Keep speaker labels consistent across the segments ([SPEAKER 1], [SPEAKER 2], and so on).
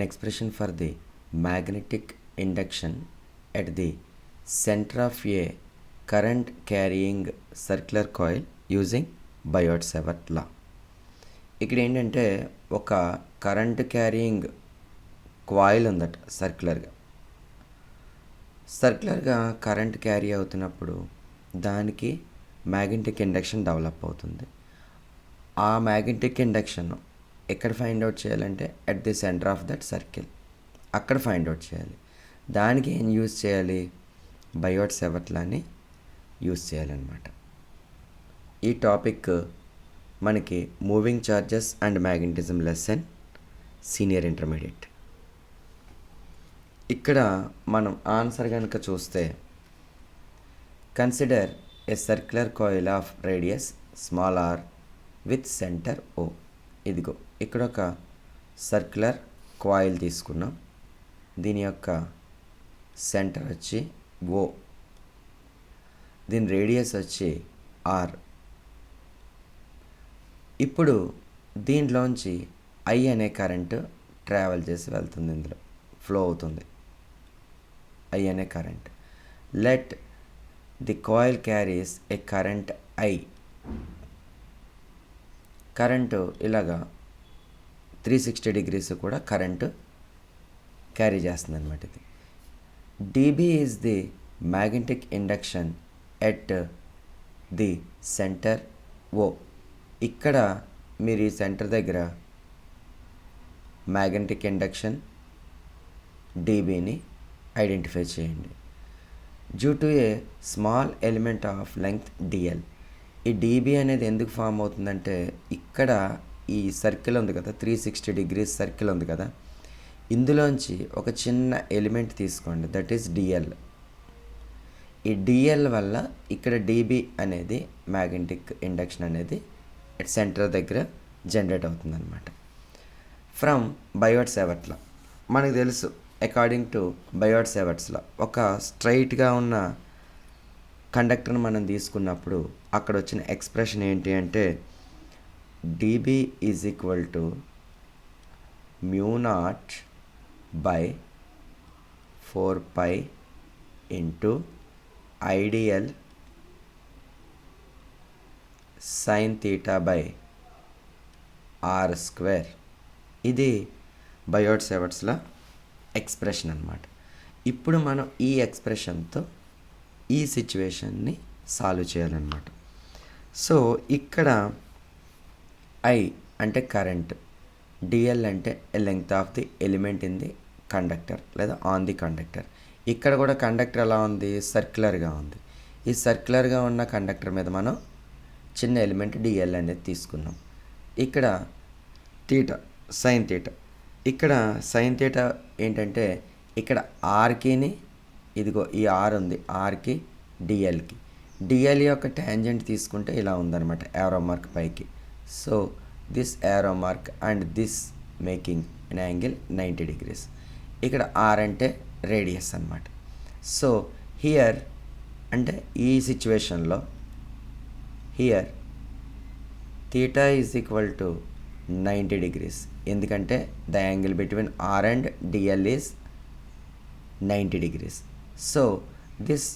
[SPEAKER 1] expression for the magnetic induction at the center of a current carrying circular coil using Biot-Savart law. ఇక్కడ ఏంటంటే ఒక current carrying coil ఉందట సర్క్యులర్గా current carry అవుతున్నప్పుడు దానికి magnetic induction develop అవుతుంది. ఆ magnetic induction ఎక్కడ ఫైండ్ అవుట్ చేయాలంటే at the centre of that circle, అక్కడ ఫైండ్ అవుట్ చేయాలి. దానికి ఏం యూజ్ చేయాలి? బయోట్-సావర్ట్ లాని యూజ్ చేయాలన్నమాట. ఈ టాపిక్ మనకి moving charges and magnetism lesson senior intermediate. ఇక్కడ మనం ఆన్సర్ కనుక చూస్తే, consider a circular coil of radius small R with centre O. ఇదిగో ఇక్కడ ఒక సర్క్యులర్ కాయిల్ తీసుకున్నాం. దీని యొక్క సెంటర్ వచ్చి ఓ, దీని రేడియస్ వచ్చి ఆర్. ఇప్పుడు దీంట్లోంచి ఐ అనే కరెంటు ట్రావెల్ చేసి వెళ్తుంది, ఇందులో ఫ్లో అవుతుంది ఐ అనే current. Let the coil carries A current I. Current ఇలాగా 360 degrees కూడా కరెంటు క్యారీ చేస్తుంది అనమాట. ఇది dB is the magnetic induction at the centre O. ఇక్కడ మీరు ఈ సెంటర్ దగ్గర మ్యాగ్నెటిక్ ఇండక్షన్ dBని ఐడెంటిఫై చేయండి. Due to a small element of length dl. ఈ dB అనేది ఎందుకు ఫామ్ అవుతుందంటే, ఇక్కడ ఈ సర్కిల్ ఉంది కదా, 360 degrees సర్కిల్ ఉంది కదా, ఇందులోంచి ఒక చిన్న ఎలిమెంట్ తీసుకోండి, దట్ ఈస్ dl. ఈ dl వల్ల ఇక్కడ dB అనేది మ్యాగ్నెటిక్ ఇండక్షన్ అనేది సెంటర్ దగ్గర జనరేట్ అవుతుంది అనమాట. ఫ్రమ్ బయోట్-సావర్ట్ లా మనకు తెలుసు, అకార్డింగ్ టు బయోట్-సావర్ట్స్ లా ఒక స్ట్రైట్గా ఉన్న కండక్టర్ని మనం తీసుకున్నప్పుడు అక్కడ వచ్చిన ఎక్స్ప్రెషన్ ఏంటి అంటే, dB is equal to μ0 by 4π into I D L sin θ by r². ఇది బయోట్-సావర్ట్స్లో ఎక్స్ప్రెషన్ అనమాట. ఇప్పుడు మనం ఈ ఎక్స్ప్రెషన్తో ఈ సిచ్యువేషన్ని సాల్వ్ చేయాలన్నమాట. సో ఇక్కడ ఐ అంటే కరెంట్, డిఎల్ అంటే length of the element in the conductor లేదా ఆన్ ది కండక్టర్. ఇక్కడ కూడా కండక్టర్ ఎలా ఉంది? సర్క్యులర్గా ఉంది. ఈ సర్క్యులర్గా ఉన్న కండక్టర్ మీద మనం చిన్న ఎలిమెంట్ డిఎల్ అనేది తీసుకున్నాం. ఇక్కడ థీటా, సైన్ థీటా. ఇక్కడ సైన్ థీటా ఏంటంటే, ఇక్కడ ఆర్కిని, ఇదిగో ఈ ఆర్ ఉంది, ఆర్కి డిఎల్కి, డిఎల్ యొక్క ట్యాంజెంట్ తీసుకుంటే ఇలా ఉందన్నమాట, యారో మార్క్ పైకి. So this arrow mark and this making an angle 90 degrees. ఇక్కడ ఆర్ అంటే రేడియస్ అన్నమాట. సో హియర్ అంటే ఈ సిచ్యువేషన్లో here theta is equal to 90 degrees. ఎందుకంటే the angle between R and DL is 90 degrees. So this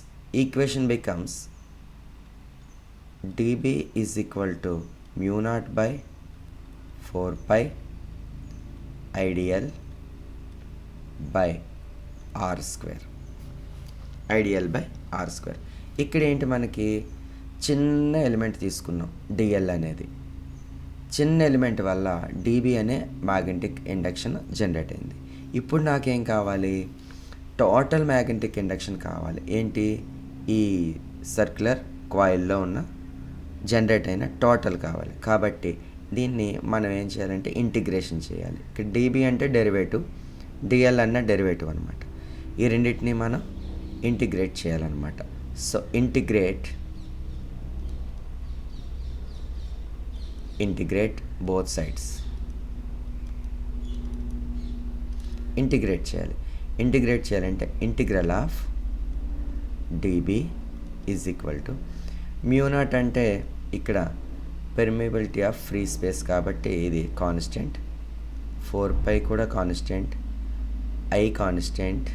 [SPEAKER 1] equation becomes dB is equal to μ0 by 4π I D L by r². I D L by r². ఇక్కడ ఏంటి, మనకి చిన్న element తీసుకున్నాం DL అనేది. చిన్న element వల్ల dB అనే మ్యాగ్నెటిక్ ఇండక్షన్ జనరేట్ అయింది. ఇప్పుడు నాకేం కావాలి? టోటల్ మ్యాగ్నెటిక్ ఇండక్షన్ కావాలి. ఏంటి? ఈ సర్క్యులర్ కాయిల్లో ఉన్న జనరేట్ అయిన టోటల్ కావాలి. కాబట్టి దీన్ని మనం ఏం చేయాలంటే ఇంటిగ్రేషన్ చేయాలి. ఇక్కడ dB అంటే డెరివేటివ్, డిఎల్ అన్న డెరివేటివ్ అనమాట. ఈ రెండింటిని మనం ఇంటిగ్రేట్ చేయాలన్నమాట. So integrate both sides. Integrate చేయాలంటే integral of dB is equal to μ0 అంటే ఇక్కడ పెర్మియబిలిటీ ఆఫ్ ఫ్రీ స్పేస్ కాబట్టి ఇది కాన్స్టెంట్, 4π కూడా constant, I constant,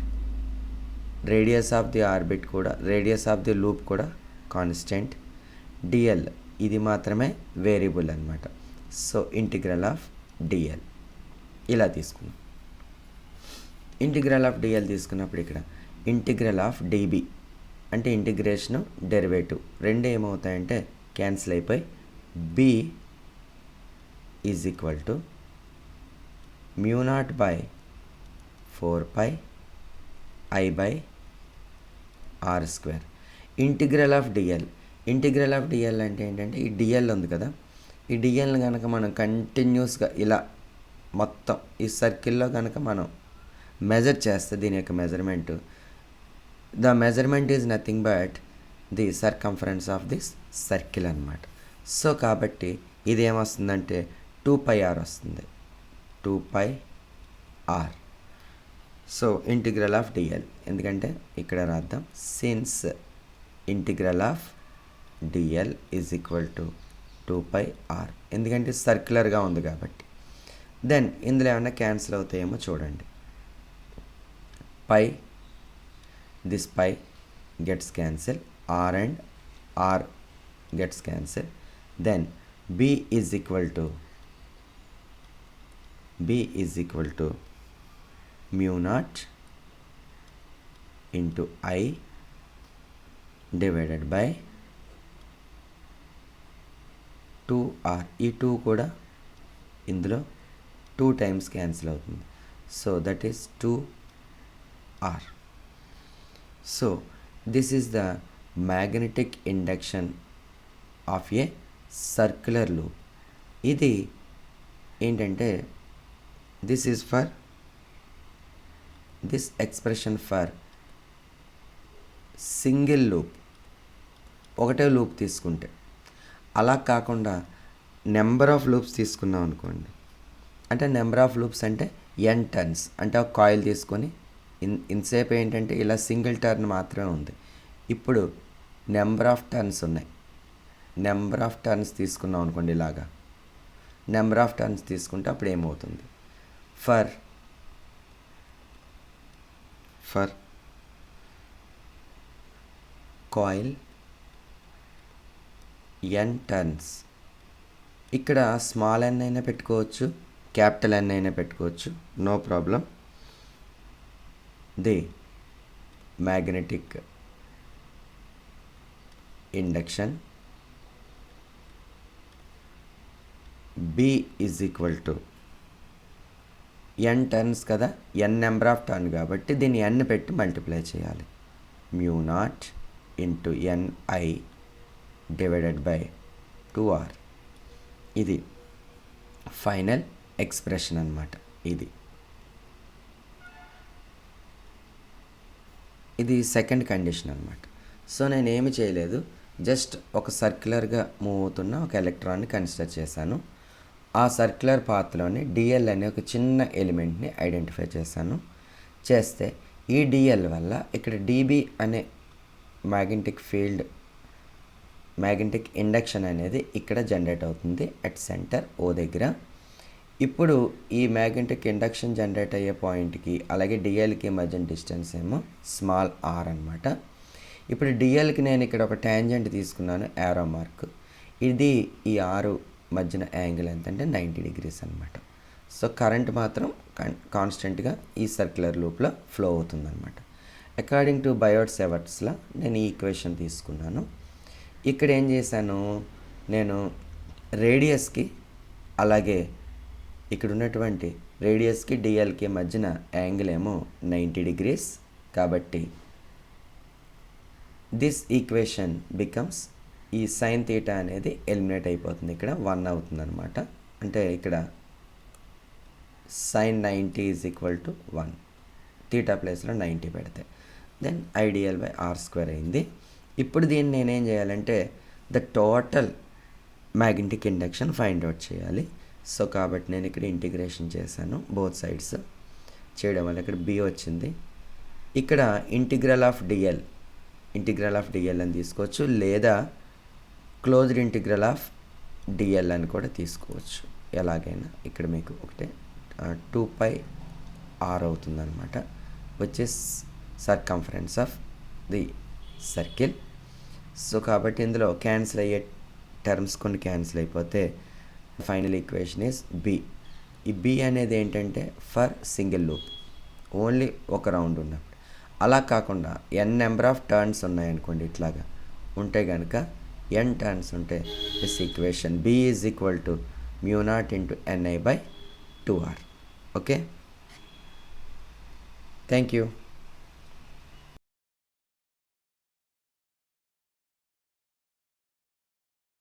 [SPEAKER 1] radius of the orbit కూడా, రేడియస్ ఆఫ్ ది లూప్ కూడా కాన్స్టెంట్, డిఎల్ ఇది మాత్రమే వేరియబుల్ అనమాట. సో ఇంటిగ్రల్ ఆఫ్ డిఎల్ ఇలా తీసుకున్నాం. ఇంటిగ్రల్ ఆఫ్ డిఎల్ తీసుకున్నప్పుడు ఇక్కడ ఇంటిగ్రల్ ఆఫ్ డిబి అంటే ఇంటిగ్రేషను డెరివేటివ్ రెండు ఏమవుతాయంటే క్యాన్సిల్ అయిపోయి B is equal to μ0 by 4π I by are square. Integral of DL, integral of DL అంటే ఏంటంటే ఈ డిఎల్ ఉంది కదా, ఈ డిఎల్ని కనుక మనం కంటిన్యూస్గా ఇలా మొత్తం ఈ సర్కిల్లో కనుక మనం మెజర్ చేస్తే దీని యొక్క measurement, the measurement is nothing but the circumference of this circle అనమాట. సో కాబట్టి ఇది ఏమొస్తుందంటే 2πr వస్తుంది, 2πr. So integral of DL, ఎందుకంటే ఇక్కడ రాద్దాం, since integral of DL is equal to 2πr, ఎందుకంటే సర్క్యులర్గా ఉంది కాబట్టి. దెన్ ఇందులో ఏమైనా క్యాన్సిల్ అవుతాయేమో చూడండి. Pi, this pi gets cancel, R and R gets cancel. Then b is equal to μ0 into I divided by 2r. ఈ 2 కూడా ఇందులో 2 times క్యాన్సిల్ అవుతుంది. So that is 2r. So this is the magnetic induction of A circular loop. ఇది ఏంటంటే this is for this expression for single loop, ఒకటే loop తీసుకుంటే. అలా కాకుండా నెంబర్ ఆఫ్ లూప్స్ తీసుకున్నాం అనుకోండి, అంటే నెంబర్ ఆఫ్ లూప్స్ అంటే ఎన్ టర్న్స్, అంటే ఒక కాయిల్ తీసుకొని ఇంతసేపు ఏంటంటే ఇలా సింగిల్ టర్న్ మాత్రమే ఉంది. ఇప్పుడు నెంబర్ ఆఫ్ టర్న్స్ ఉన్నాయి, నెంబర్ ఆఫ్ టర్న్స్ తీసుకున్నాం అనుకోండి, ఇలాగా నెంబర్ ఆఫ్ టర్న్స్ తీసుకుంటే అప్పుడు ఏమవుతుంది, ఫర్ కాయిల్ ఎన్ టర్న్స్, ఇక్కడ స్మాల్ ఎన్ అయినా పెట్టుకోవచ్చు, క్యాపిటల్ ఎన్ అయినా పెట్టుకోవచ్చు, no problem. The magnetic induction B is equal to N turns కదా, ఎన్ నెంబర్ ఆఫ్ టర్న్ కాబట్టి దీన్ని ఎన్ పెట్టి మల్టిప్లై చేయాలి. μ0 into NI divided by 2r. ఇది ఫైనల్ ఎక్స్ప్రెషన్ అన్నమాట. ఇది సెకండ్ కండిషన్ అన్నమాట. సో నేను ఏమి చేయలేదు, జస్ట్ ఒక సర్క్యులర్గా మూవ్ అవుతున్న ఒక ఎలక్ట్రాన్ని కన్సిడర్ చేశాను. ఆ సర్క్యులర్ పాత్లోని డిఎల్ అనే ఒక చిన్న ఎలిమెంట్ని ఐడెంటిఫై చేస్తే ఈ డిఎల్ వల్ల ఇక్కడ డిబి అనే మ్యాగ్నెటిక్ ఫీల్డ్, మ్యాగ్నెటిక్ ఇండక్షన్ అనేది ఇక్కడ జనరేట్ అవుతుంది అట్ సెంటర్ ఓ దగ్గర. ఇప్పుడు ఈ మ్యాగ్నెటిక్ ఇండక్షన్ జనరేట్ అయ్యే పాయింట్కి అలాగే డిఎల్కి మధ్య డిస్టెన్స్ ఏమో స్మాల్ ఆర్ అనమాట. ఇప్పుడు డిఎల్కి నేను ఇక్కడ ఒక ట్యాంజెంట్ తీసుకున్నాను, యారో మార్క్. ఇది ఈ ఆరు మధ్యన యాంగిల్ ఎంతంటే 90 degrees అనమాట. సో కరెంట్ మాత్రం కాన్స్టెంట్గా ఈ సర్క్యులర్ లూప్లో ఫ్లో అవుతుందన్నమాట. అకార్డింగ్ టు బయోట్-సావర్ట్స్లా నేను ఈ ఈక్వేషన్ తీసుకున్నాను. ఇక్కడ ఏం చేశాను, నేను రేడియస్కి అలాగే ఇక్కడ ఉన్నటువంటి రేడియస్కి డిఎల్కి మధ్యన యాంగిల్ ఏమో 90 degrees కాబట్టి దిస్ ఈక్వేషన్ బికమ్స్, ఈ సైన్ థీటా అనేది ఎలిమినేట్ అయిపోతుంది, ఇక్కడ 1 అవుతుంది అనమాట. అంటే ఇక్కడ sin 90 is equal to 1, theta ప్లేస్లో 90 పెడితే then ideal by are square అయింది. ఇప్పుడు దీన్ని నేనేం చేయాలంటే the total magnetic induction find out చేయాలి. సో కాబట్టి నేను ఇక్కడ ఇంటిగ్రేషన్ చేశాను, బోత్ సైడ్స్ చేయడం వల్ల ఇక్కడ బి వచ్చింది. ఇక్కడ ఇంటిగ్రల్ ఆఫ్ డిఎల్ అని తీసుకోవచ్చు, లేదా క్లోజ్డ్ ఇంటిగ్రల్ ఆఫ్ డిఎల్ అని కూడా తీసుకోవచ్చు. ఎలాగైనా ఇక్కడ మీకు ఒకటే 2πr అవుతుందన్నమాట. Which is circumference of the circle. So కాబట్టి ఇందులో క్యాన్సిల్ అయ్యే టర్మ్స్ కొన్ని క్యాన్సిల్ అయిపోతే ఫైనల్ ఈక్వేషన్ ఈస్ బి. ఈ బి అనేది ఏంటంటే ఫర్ సింగిల్ లూప్, ఓన్లీ ఒక రౌండ్ ఉన్నప్పుడు. అలా కాకుండా ఎన్ నెంబర్ ఆఫ్ టర్న్స్ ఉన్నాయనుకోండి, ఇట్లాగా ఉంటే కనుక ఎన్ టర్న్స్ ఉంటే this equation B is equal to μ0 into ni by 2r. Okay, thank you.